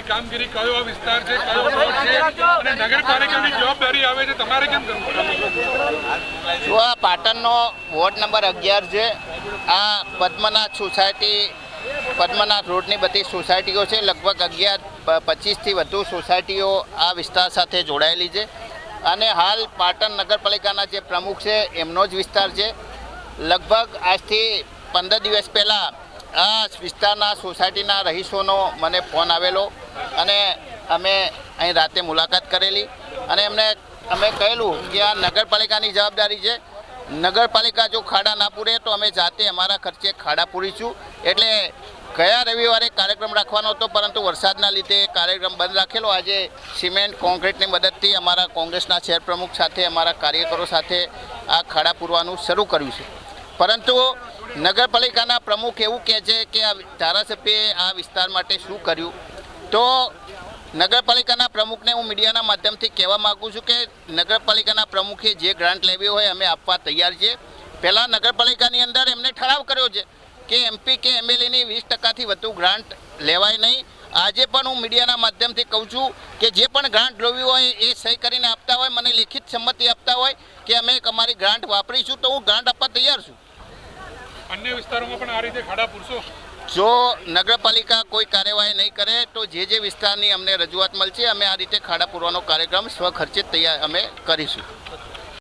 નગરપાલિકાની કામગીરી કયો વિસ્તાર છે, કયો વોર્ડ છે અને નગરપાલિકાની જવાબદારી આવે છે, તમારે કેમ કરવું? જો આ પાટણનો વોર્ડ નંબર 11 છે. આ પદ્મનાથ સોસાયટી, પદ્મનાથ રોડની બધી સોસાયટીઓ છે. લગભગ 25થી વધુ સોસાયટીઓ આ વિસ્તાર સાથે જોડાયેલી છે અને હાલ પાટણ નગરપાલિકાના જે પ્રમુખ છે એમનો જ વિસ્તાર છે. લગભગ આજથી 15 દિવસ પહેલાં આ વિસ્તારના સોસાયટીના રહીશોનો મને ફોન આવેલો અને અમે અહીં રાતે મુલાકાત કરેલી અને અમે કહેલું કે આ નગરપાલિકાની જવાબદારી છે. નગરપાલિકા જો ખાડા ના પૂરે તો અમે જાતે અમારા ખર્ચે ખાડા પૂરીશું. એટલે ગયા રવિવારે કાર્યક્રમ રાખવાનો હતો, પરંતુ વરસાદના લીધે કાર્યક્રમ બંધ રાખેલો. આજે સિમેન્ટ કોન્ક્રીટની મદદથી અમારા કોંગ્રેસના શહેર પ્રમુખ સાથે, અમારા કાર્યકરો સાથે આ ખાડા પૂરવાનું શરૂ કર્યું છે. પરંતુ નગરપાલિકાના પ્રમુખ એવું કહે છે કે આ ધારાસભ્યએ આ વિસ્તાર માટે શું કર્યું. તો નગરપાલિકાના પ્રમુખને હું મીડિયાના માધ્યમથી કહેવા માગું છું કે નગરપાલિકાના પ્રમુખે જે ગ્રાન્ટ લેવી હોય અમે આપવા તૈયાર છીએ. પહેલાં નગરપાલિકાની અંદર એમને ઠરાવ કર્યો છે કે MP કે MLAની 20%થી વધુ ગ્રાન્ટ લેવાય નહીં. આજે પણ હું મીડિયાના માધ્યમથી કહું છું કે જે પણ ગ્રાન્ટ લેવી હોય એ સહી કરીને આપતા હોય, મને લેખિત સંમતિ આપતા હોય કે અમે અમારી ગ્રાન્ટ વાપરીશું તો હું ગ્રાન્ટ આપવા તૈયાર છું. અન્ય વિસ્તારોમાં પણ આ રીતે ખાડા પૂરશો? જો નગરપાલિકા કોઈ કાર્યવાહી નહીં કરે તો જે વિસ્તારની અમને રજૂઆત મળશે અમે આ રીતે ખાડા પૂરવાનો કાર્યક્રમ સ્વખર્ચે તૈયાર અમે કરીશું.